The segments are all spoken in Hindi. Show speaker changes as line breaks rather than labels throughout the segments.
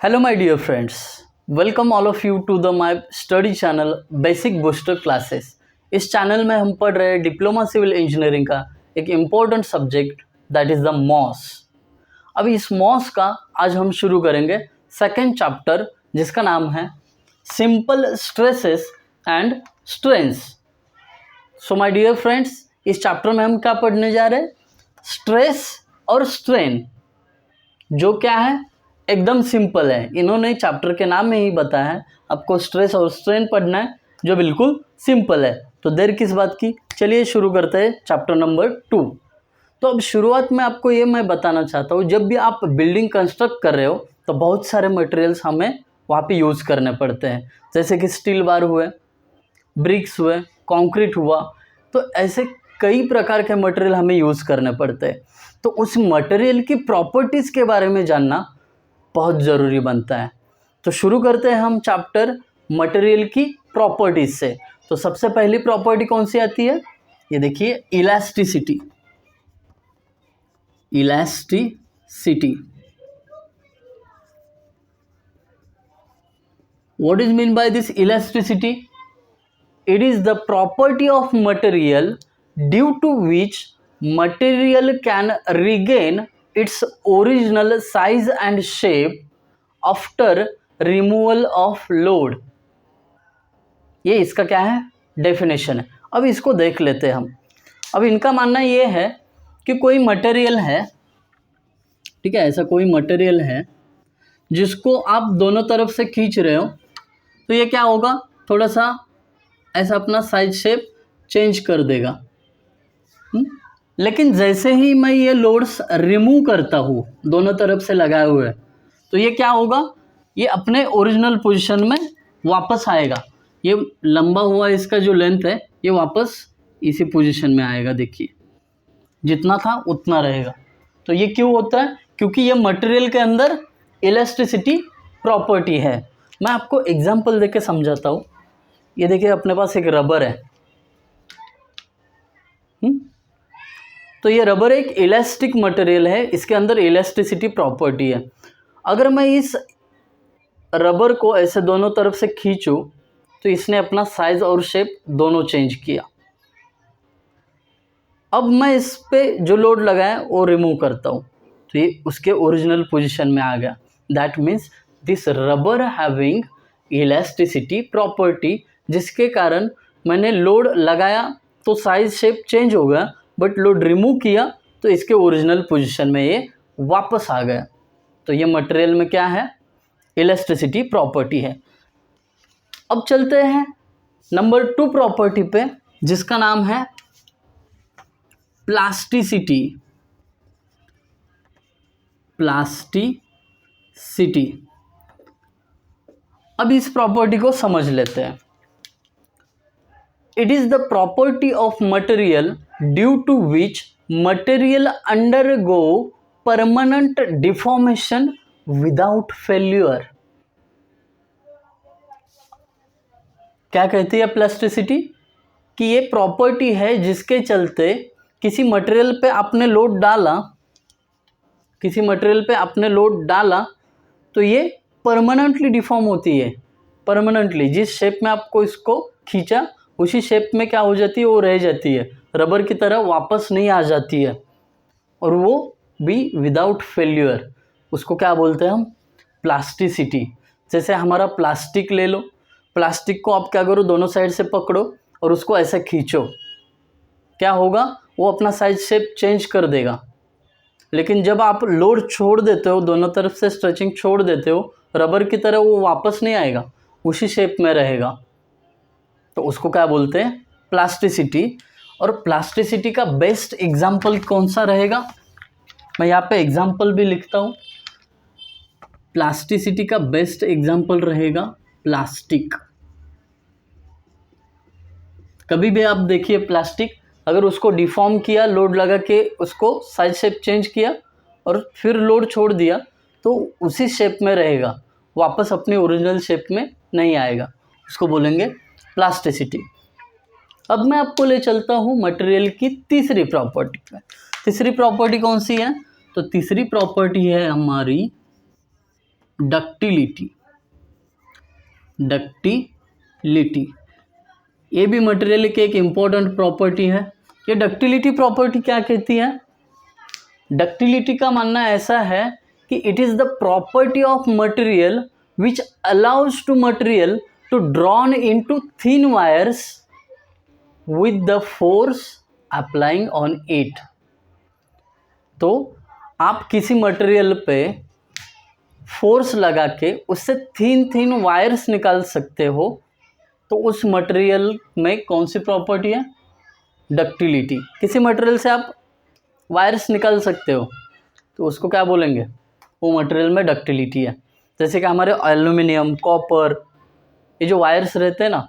Hello my dear friends, welcome all of you to the my study channel basic booster classes. इस चैनल में हम पढ़ रहे हैं डिप्लोमा सिविल इंजीनियरिंग का एक important subject that is the MOS. अभी इस मॉस का आज हम शुरू करेंगे सेकेंड चैप्टर जिसका नाम है simple stresses and strains. So my dear friends, इस चैप्टर में हम क्या पढ़ने जा रहे हैं? स्ट्रेस और स्ट्रेन, जो क्या है एकदम सिंपल है। इन्होंने चैप्टर के नाम में ही बताया है आपको स्ट्रेस और स्ट्रेन पढ़ना है, जो बिल्कुल सिंपल है। तो देर किस बात की, चलिए शुरू करते हैं चैप्टर नंबर 2। तो अब शुरुआत में आपको ये मैं बताना चाहता हूँ, जब भी आप बिल्डिंग कंस्ट्रक्ट कर रहे हो तो बहुत सारे मटेरियल्स हमें वहाँ पे यूज़ करने पड़ते हैं, जैसे कि स्टील बार हुए, ब्रिक्स हुए, कंक्रीट हुआ। तो ऐसे कई प्रकार के मटेरियल हमें यूज़ करने पड़ते हैं। तो उस मटेरियल की प्रॉपर्टीज़ के बारे में जानना बहुत ज़रूरी बनता है। तो शुरू करते हैं हम चैप्टर मटेरियल की प्रॉपर्टीज़ से। तो सबसे पहली प्रॉपर्टी कौन सी आती है? ये देखिए, elasticity. Elasticity what is mean by this elasticity? It is the property of material due to which material can regain its original size and shape after removal of load। ये इसका क्या है? डेफिनेशन है। अब इसको देख लेते हैं हम। अब इनका मानना ये है कि कोई मटेरियल है, ठीक है, ऐसा कोई मटेरियल है जिसको आप दोनों तरफ से खींच रहे हो, तो ये क्या होगा, थोड़ा सा ऐसा अपना साइज शेप चेंज कर देगा। लेकिन जैसे ही मैं ये लोड्स रिमूव करता हूँ दोनों तरफ से लगाए हुए, तो ये क्या होगा, ये अपने ओरिजिनल पोजीशन में वापस आएगा। ये लंबा हुआ इसका जो लेंथ है ये वापस इसी पोजीशन में आएगा। देखिए, जितना था उतना रहेगा। तो ये क्यों होता है? क्योंकि ये मटेरियल के अंदर इलास्टिसिटी प्रॉपर्टी है। मैं आपको एग्जांपल देके समझाता हूँ। ये देखिए, अपने पास एक रबर है। तो ये रबर एक इलास्टिक मटेरियल है, इसके अंदर इलास्टिसिटी प्रॉपर्टी है। अगर मैं इस रबर को ऐसे दोनों तरफ से खींचूं तो इसने अपना साइज और शेप दोनों चेंज किया। अब मैं इस पे जो लोड लगाया वो रिमूव करता हूँ तो ये उसके ओरिजिनल पोजीशन में आ गया। That means this rubber having elasticity property, जिसके कारण मैंने लोड लगाया तो साइज शेप चेंज हो गया, बट लोड रिमूव किया तो इसके ओरिजिनल पोजीशन में ये वापस आ गया। तो ये मटेरियल में क्या है? इलास्टिसिटी प्रॉपर्टी है। अब चलते हैं नंबर 2 प्रॉपर्टी पे, जिसका नाम है प्लास्टिसिटी। प्लास्टिसिटी, अब इस प्रॉपर्टी को समझ लेते हैं। It is the property of material due to which material undergo permanent deformation without failure. क्या कहती है प्लास्टिसिटी? कि ये प्रॉपर्टी है जिसके चलते किसी मटेरियल पे आपने लोड डाला, किसी मटेरियल पे आपने लोड डाला तो ये परमानेंटली डिफॉर्म होती है। परमानेंटली जिस शेप में आपको इसको खींचा उसी शेप में क्या हो जाती है, वो रह जाती है, रबर की तरह वापस नहीं आ जाती है, और वो भी विदाउट फेल्यूर। उसको क्या बोलते हैं हम? प्लास्टिसिटी। जैसे हमारा प्लास्टिक ले लो, प्लास्टिक को आप क्या करो, दोनों साइड से पकड़ो और उसको ऐसे खींचो, क्या होगा, वो अपना साइज शेप चेंज कर देगा। लेकिन जब आप लोड छोड़ देते हो, दोनों तरफ से स्ट्रेचिंग छोड़ देते हो, रबर की तरह वो वापस नहीं आएगा, उसी शेप में रहेगा। तो उसको क्या बोलते हैं? प्लास्टिसिटी। और प्लास्टिसिटी का बेस्ट एग्जाम्पल कौन सा रहेगा? मैं यहाँ पे एग्जाम्पल भी लिखता हूँ। प्लास्टिसिटी का बेस्ट एग्जाम्पल रहेगा प्लास्टिक। कभी भी आप देखिए, प्लास्टिक अगर उसको डिफॉर्म किया, लोड लगा के उसको साइज शेप चेंज किया और फिर लोड छोड़ दिया तो उसी शेप में रहेगा, वापस अपनी ओरिजिनल शेप में नहीं आएगा। उसको बोलेंगे प्लास्टिसिटी। अब मैं आपको ले चलता हूँ मटेरियल की तीसरी प्रॉपर्टी पे। तीसरी प्रॉपर्टी कौन सी है? तो तीसरी प्रॉपर्टी है हमारी डक्टिलिटी, डक्टिलिटी ये भी मटेरियल की एक इम्पोर्टेंट प्रॉपर्टी है। ये डक्टिलिटी प्रॉपर्टी क्या कहती है? डक्टिलिटी का मानना ऐसा है कि it is the property of material which allows to material to drawn into thin wires with the force applying on it. तो आप किसी मटेरियल पे फोर्स लगा के उससे थिन वायर्स निकाल सकते हो, तो उस मटेरियल में कौन सी प्रॉपर्टी है? डक्टिलिटी। किसी मटेरियल से आप वायर्स निकाल सकते हो तो उसको क्या बोलेंगे? वो मटेरियल में डक्टिलिटी है। जैसे कि हमारे एल्यूमिनियम, कॉपर, ये जो वायर्स रहते हैं ना,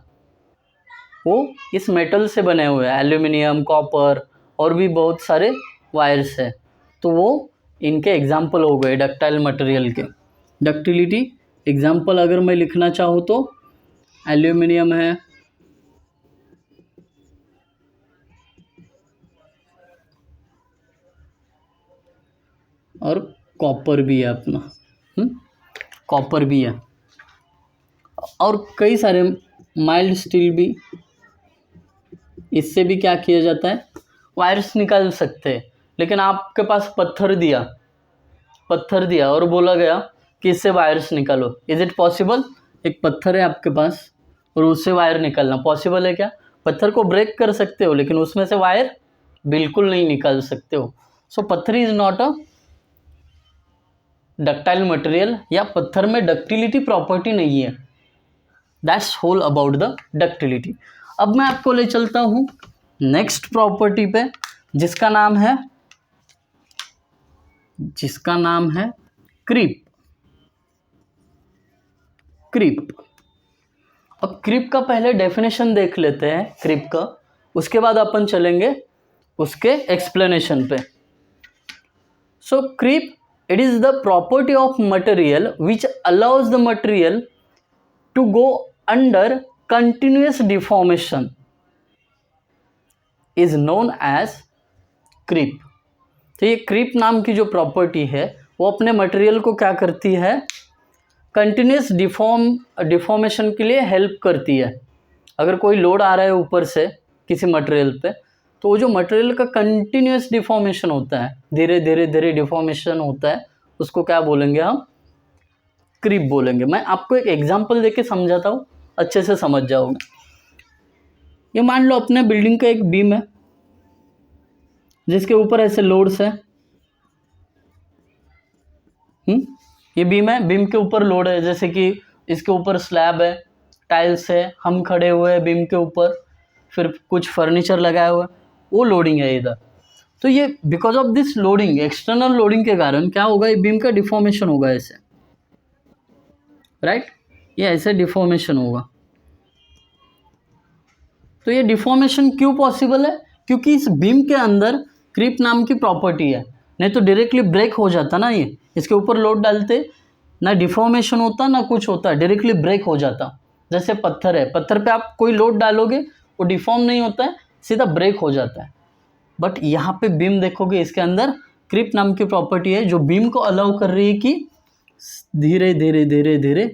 वो इस मेटल से बने हुए हैं। एल्यूमिनियम, कॉपर और भी बहुत सारे वायर्स हैं, तो वो इनके एग्जाम्पल हो गए डक्टाइल मटेरियल के। डक्टिलिटी एग्जाम्पल अगर मैं लिखना चाहूँ तो एल्यूमिनियम है, और कॉपर भी है अपना, कॉपर भी है, और कई सारे माइल्ड स्टील भी, इससे भी क्या किया जाता है? वायर्स निकाल सकते हैं। लेकिन आपके पास पत्थर दिया और बोला गया कि इससे वायर्स निकालो, इज इट पॉसिबल? एक पत्थर है आपके पास और उससे वायर निकालना पॉसिबल है क्या? पत्थर को ब्रेक कर सकते हो लेकिन उसमें से वायर बिल्कुल नहीं निकाल सकते हो। सो पत्थर is not a ductile material, या पत्थर में डक्टिलिटी प्रॉपर्टी नहीं है। That's whole about the ductility. अब मैं आपको ले चलता हूँ नेक्स्ट प्रॉपर्टी पे, जिसका नाम है क्रीप। अब क्रीप का पहले डेफिनेशन देख लेते हैं क्रीप का, उसके बाद अपन चलेंगे उसके एक्सप्लेनेशन पे। सो creep, it is the property of material which allows the material to go under continuous deformation is known as creep। तो ये क्रीप नाम की जो प्रॉपर्टी है वो अपने मटेरियल को क्या करती है? कंटिन्यूस डिफॉर्मेशन के लिए हेल्प करती है। अगर कोई लोड आ रहा है ऊपर से किसी मटेरियल पे, तो वो जो मटेरियल का कंटिन्यूस डिफॉर्मेशन होता है, धीरे धीरे डिफॉर्मेशन होता है, उसको क्या बोलेंगे हम? क्रीप बोलेंगे। मैं आपको एक एग्जांपल देके समझाता हूँ, अच्छे से समझ जाओगे। ये मान लो अपने बिल्डिंग का एक बीम है जिसके ऊपर ऐसे लोड्स है। ये बीम है, बीम के ऊपर लोड है, जैसे कि इसके ऊपर स्लैब है, टाइल्स है, हम खड़े हुए हैं बीम के ऊपर, फिर कुछ फर्नीचर लगाया हुआ है, वो लोडिंग है इधर। तो ये because of this loading, external loading के कारण क्या होगा? ये बीम का डिफॉर्मेशन होगा ऐसे, राइट? ये ऐसे डिफॉर्मेशन होगा। तो ये डिफॉर्मेशन क्यों पॉसिबल है? क्योंकि इस बीम के अंदर क्रीप नाम की प्रॉपर्टी है। नहीं तो डायरेक्टली ब्रेक हो जाता ना, ये इसके ऊपर लोड डालते ना डिफॉर्मेशन होता ना कुछ होता, डायरेक्टली ब्रेक हो जाता। जैसे पत्थर है, पत्थर पे आप कोई लोड डालोगे वो डिफॉर्म नहीं होता है, सीधा ब्रेक हो जाता है। बट यहाँ पे बीम देखोगे, इसके अंदर क्रीप नाम की प्रॉपर्टी है जो बीम को अलाउ कर रही है कि धीरे धीरे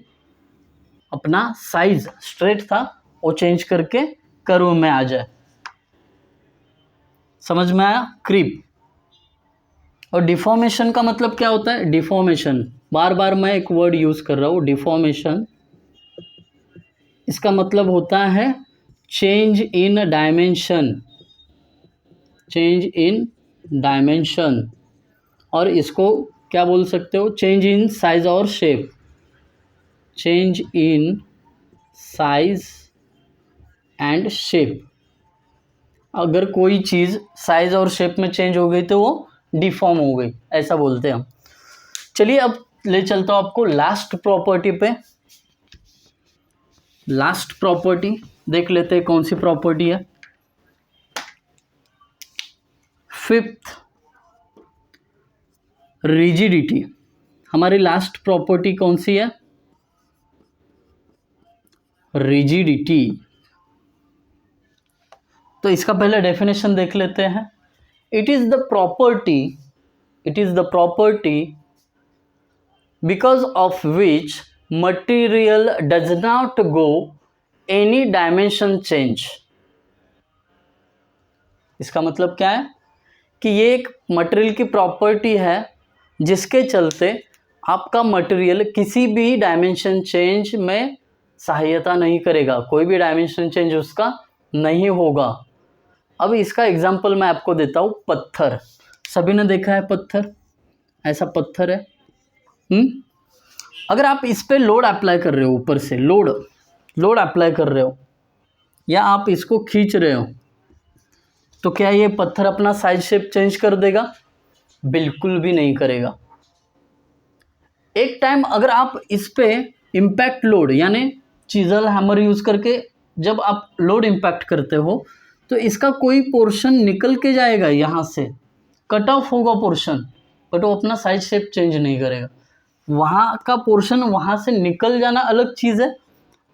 अपना साइज स्ट्रेट था वो चेंज करके कर्व में आ जाए। समझ में आया? क्रीप। और डिफॉर्मेशन का मतलब क्या होता है? डिफॉर्मेशन, बार बार मैं एक वर्ड यूज कर रहा हूँ, डिफॉर्मेशन। इसका मतलब होता है change in dimension, change in dimension, और इसको क्या बोल सकते हो? चेंज इन साइज और shape, change in size and shape. अगर कोई चीज़ साइज और शेप में चेंज हो गई तो वो डिफॉर्म हो गई, ऐसा बोलते हैं हम। चलिए अब ले चलता हूँ आपको लास्ट प्रॉपर्टी पे। लास्ट प्रॉपर्टी देख लेते हैं कौन सी प्रॉपर्टी है। Fifth, rigidity. हमारी लास्ट प्रॉपर्टी कौन सी है? रिजिडिटी। तो इसका पहले डेफिनेशन देख लेते हैं। It is the property because of which material does not go any dimension change। इसका मतलब क्या है कि ये एक मटेरियल की प्रॉपर्टी है जिसके चलते आपका मटेरियल किसी भी डायमेंशन चेंज में सहायता नहीं करेगा, कोई भी डायमेंशन चेंज उसका नहीं होगा। अब इसका एग्जांपल मैं आपको देता हूँ, पत्थर। सभी ने देखा है पत्थर, ऐसा पत्थर है। अगर आप इस पे लोड अप्लाई कर रहे हो, ऊपर से लोड अप्लाई कर रहे हो या आप इसको खींच रहे हो, तो क्या ये पत्थर अपना साइज शेप चेंज कर देगा? बिल्कुल भी नहीं करेगा। एक टाइम अगर आप इस पे इम्पैक्ट लोड यानी चीजल हैमर यूज करके जब आप लोड इम्पैक्ट करते हो तो इसका कोई पोर्शन निकल के जाएगा, यहाँ से कट ऑफ होगा पोर्शन, बट वो अपना साइज शेप चेंज नहीं करेगा। वहाँ का पोर्शन वहाँ से निकल जाना अलग चीज़ है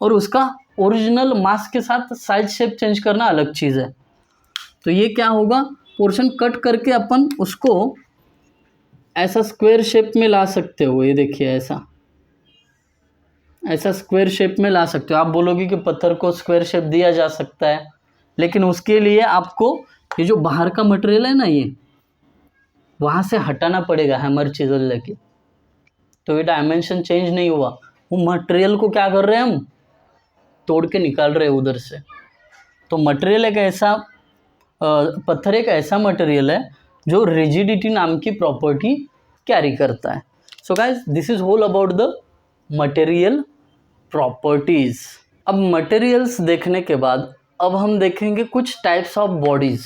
और उसका ओरिजिनल मास के साथ साइज शेप चेंज करना अलग चीज़ है। तो ये क्या होगा, पोर्शन कट करके अपन उसको ऐसा स्क्वायर शेप में ला सकते हो। ये देखिए ऐसा स्क्वायर शेप में ला सकते हो। आप बोलोगे कि पत्थर को स्क्वायर शेप दिया जा सकता है, लेकिन उसके लिए आपको ये जो बाहर का मटेरियल है ना, ये वहाँ से हटाना पड़ेगा हैमर चिजल लेके। तो ये डायमेंशन चेंज नहीं हुआ, वो मटेरियल को क्या कर रहे हैं हम, तोड़ के निकाल रहे हैं उधर से। तो मटेरियल एक ऐसा पत्थर एक ऐसा मटेरियल है जो रिजिडिटी नाम की प्रॉपर्टी कैरी करता है। So guys, this is whole about the material properties. अब मटेरियल्स देखने के बाद अब हम देखेंगे कुछ टाइप्स ऑफ बॉडीज,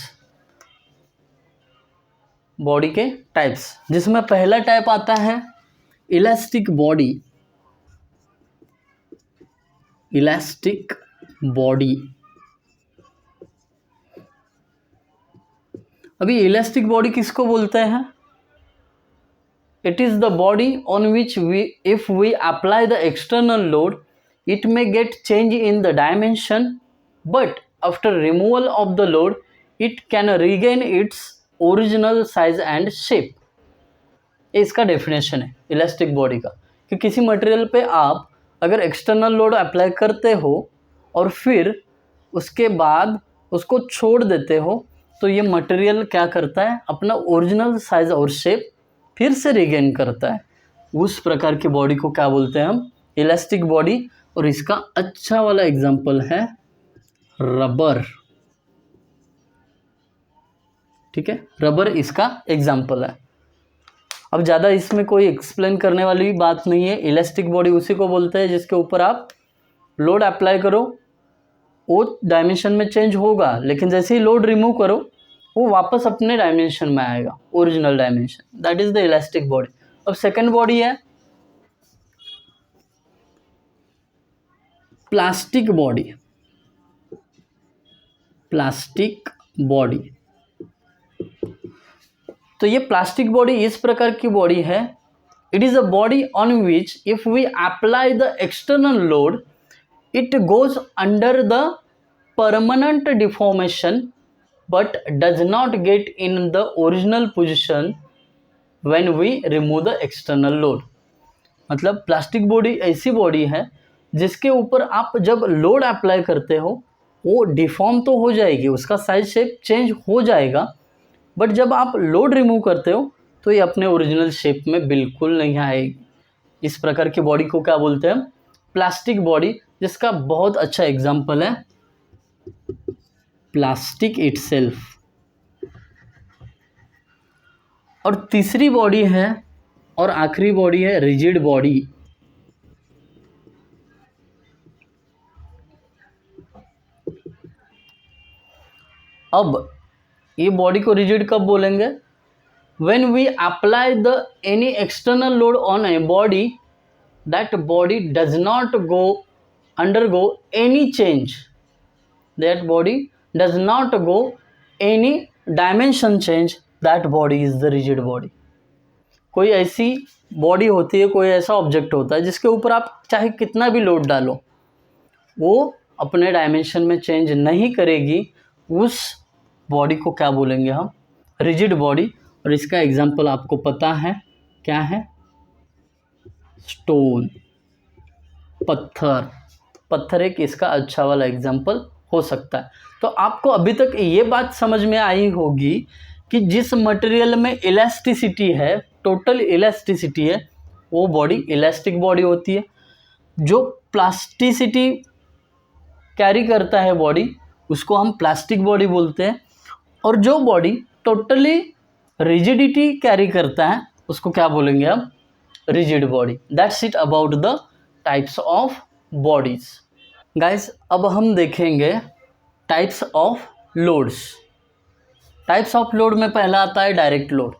बॉडी के टाइप्स, जिसमें पहला टाइप आता है इलास्टिक बॉडी। इलास्टिक बॉडी, अभी इलास्टिक बॉडी किसको बोलते हैं? It is the body on which we if we apply the external load it may get change in the dimension, but after removal of the load it can regain its original size and shape। इसका डेफिनेशन है इलास्टिक बॉडी का कि किसी मटेरियल पे आप अगर एक्सटर्नल लोड अप्लाई करते हो और फिर उसके बाद उसको छोड़ देते हो तो ये मटेरियल क्या करता है, अपना ओरिजिनल साइज और शेप फिर से रिगेन करता है। उस प्रकार की बॉडी को क्या बोलते हैं हम, इलास्टिक बॉडी। और इसका अच्छा वाला एग्जांपल है रबर। ठीक है, रबर इसका एग्जांपल है। अब ज़्यादा इसमें कोई एक्सप्लेन करने वाली बात नहीं है। इलास्टिक बॉडी उसी को बोलते हैं जिसके ऊपर आप लोड अप्लाई करो वो डायमेंशन में चेंज होगा, लेकिन जैसे ही लोड रिमूव करो वो वापस अपने डायमेंशन में आएगा, original dimension. That is the elastic body. अब सेकेंड बॉडी है प्लास्टिक बॉडी। प्लास्टिक बॉडी, तो ये प्लास्टिक बॉडी इस प्रकार की बॉडी है। It is a body on which if we apply the external load it goes under the permanent deformation but does not get in the original position when we remove the external load। मतलब प्लास्टिक बॉडी ऐसी बॉडी है जिसके ऊपर आप जब लोड अप्लाई करते हो वो डिफॉर्म तो हो जाएगी, उसका साइज शेप चेंज हो जाएगा, बट जब आप लोड रिमूव करते हो तो ये अपने ओरिजिनल शेप में बिल्कुल नहीं आएगी। इस प्रकार की बॉडी को क्या बोलते हैं, प्लास्टिक बॉडी, जिसका बहुत अच्छा एग्जाम्पल है प्लास्टिक इटसेल्फ। और तीसरी बॉडी है और आखिरी बॉडी है रिजिड बॉडी। अब ये बॉडी को रिजिड कब बोलेंगे, when we apply the any external load on a body that body does not undergo any change, that body does not go any dimension change, that body is the rigid body। कोई ऐसी बॉडी होती है, कोई ऐसा ऑब्जेक्ट होता है जिसके ऊपर आप चाहे कितना भी लोड डालो वो अपने डायमेंशन में चेंज नहीं करेगी, उस बॉडी को क्या बोलेंगे हम, रिजिड बॉडी। और इसका एग्जाम्पल आपको पता है क्या है, स्टोन, पत्थर। पत्थर एक इसका अच्छा वाला एग्जाम्पल हो सकता है। तो आपको अभी तक ये बात समझ में आई होगी कि जिस मटेरियल में इलास्टिसिटी है, टोटल इलास्टिसिटी है, वो बॉडी इलास्टिक बॉडी होती है। जो प्लास्टिसिटी कैरी करता है बॉडी, उसको हम प्लास्टिक बॉडी बोलते हैं। और जो बॉडी टोटली रिजिडिटी कैरी करता है, उसको क्या बोलेंगे हम? Rigid body. That's it about the types of bodies. Guys, अब हम देखेंगे types of loads. Types of load में पहला आता है डायरेक्ट लोड।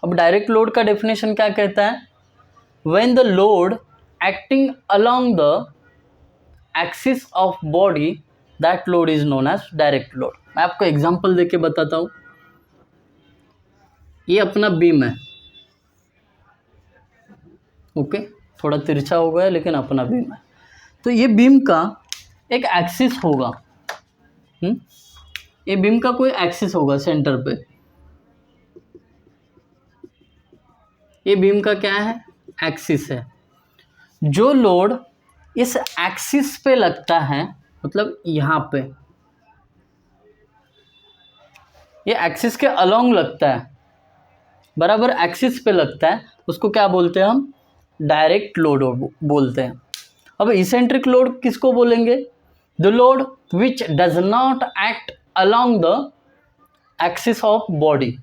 अब डायरेक्ट लोड का डेफिनेशन क्या कहता है? When the load acting along the axis of body, that load is known as direct load. मैं आपको एग्जांपल देके बताता हूँ। ये अपना बीम है, ओके, थोड़ा तिरछा हो गया लेकिन अपना बीम है। तो ये बीम का एक एक्सिस होगा, ये बीम का कोई एक्सिस होगा सेंटर पे। ये बीम का क्या है? एक्सिस है। जो लोड इस एक्सिस पे लगता है, मतलब यहाँ पे, ये एक्सिस के अलोंग लगता है, बराबर एक्सिस पे लगता है, उसको क्या बोलते हैं हम? डायरेक्ट लोड बोलते हैं। अब इसेंट्रिक लोड किसको बोलेंगे? The load which does not act along the axis of body.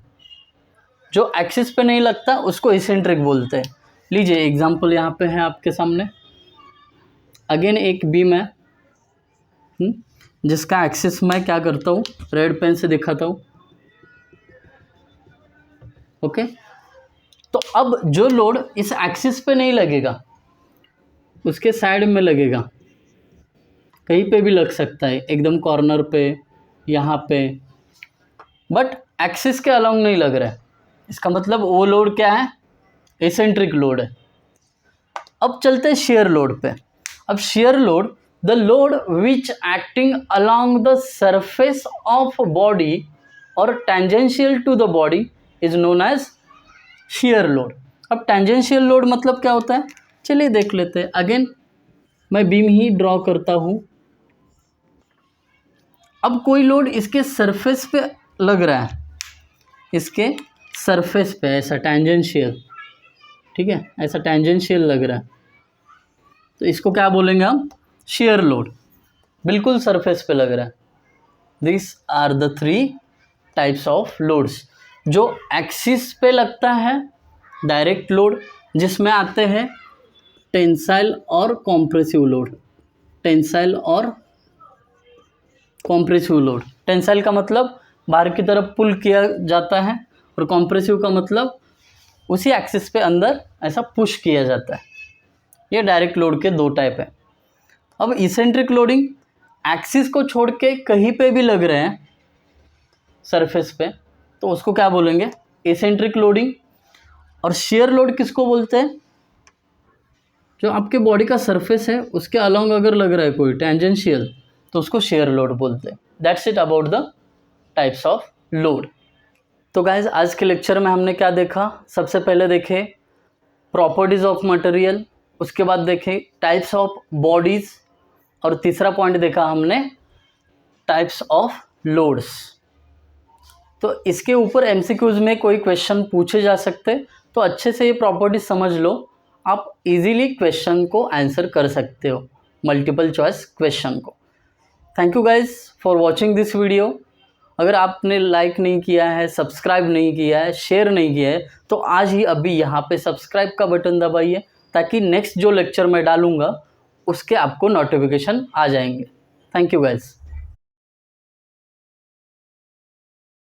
जो एक्सिस पे नहीं लगता उसको इसेंट्रिक बोलते हैं। लीजिए एग्जांपल यहाँ पे है आपके सामने। अगेन एक बीम है, जिसका एक्सिस मैं क्या करता हूँ, रेड पेन से दिखाता हूँ, ओके। तो अब जो लोड इस एक्सिस पे नहीं लगेगा, उसके साइड में लगेगा, कहीं पे भी लग सकता है, एकदम कॉर्नर पे, यहाँ पे, बट एक्सिस के अलोंग नहीं लग रहा है। इसका मतलब वो लोड क्या है? एसेंट्रिक लोड है। अब चलते हैं शेयर लोड पे। अब shear load, the load which acting along the surface of body और tangential to the body is known as shear load. अब टेंजेंशियल लोड मतलब क्या होता है, चलिए देख लेते हैं। अगेन मैं बीम ही ड्रॉ करता हूँ। अब कोई लोड इसके सरफेस पे लग रहा है, इसके सरफेस पे, ऐसा टेंजेंशियल, ठीक है, ऐसा टेंजेंशियल लग रहा है, तो इसको क्या बोलेंगे हम? Share load. बिल्कुल सरफेस पे लग रहा है। This are the 3 types of loads. जो एक्सिस पे लगता है डायरेक्ट लोड, जिसमें आते हैं टेंसाइल और कॉम्प्रेसिव लोड। टेंसाइल और कॉम्प्रेसिव लोड। टेंसाइल का मतलब बाहर की तरफ पुल किया जाता है, और कॉम्प्रेसिव का मतलब उसी एक्सिस पे अंदर ऐसा पुश किया जाता है। ये डायरेक्ट लोड के 2 टाइप है। अब इसेंट्रिक लोडिंग, एक्सिस को छोड़ के कहीं पे भी लग रहे हैं सरफेस पे, तो उसको क्या बोलेंगे? Eccentric loading. और शेयर लोड किसको बोलते हैं? जो आपके बॉडी का सरफेस है उसके अलोंग अगर लग रहा है कोई टेंजेंशियल, तो उसको शेयर लोड बोलते हैं। That's it about the types of load. तो गाइज, आज के लेक्चर में हमने क्या देखा? सबसे पहले देखे प्रॉपर्टीज़ ऑफ मटेरियल, उसके बाद देखे टाइप्स ऑफ बॉडीज़, और तीसरा पॉइंट देखा हमने टाइप्स ऑफ लोड्स। तो इसके ऊपर एमसीक्यूज में कोई क्वेश्चन पूछे जा सकते, तो अच्छे से ये प्रॉपर्टीज समझ लो, आप इजीली क्वेश्चन को आंसर कर सकते हो, मल्टीपल चॉइस क्वेश्चन को। Thank you guys for watching this video. अगर आपने लाइक नहीं किया है, सब्सक्राइब नहीं किया है, शेयर नहीं किया है, तो आज ही अभी यहाँ पे सब्सक्राइब का बटन दबाइए, ताकि नेक्स्ट जो लेक्चर मैं डालूँगा उसके आपको नोटिफिकेशन आ जाएंगे। Thank you guys.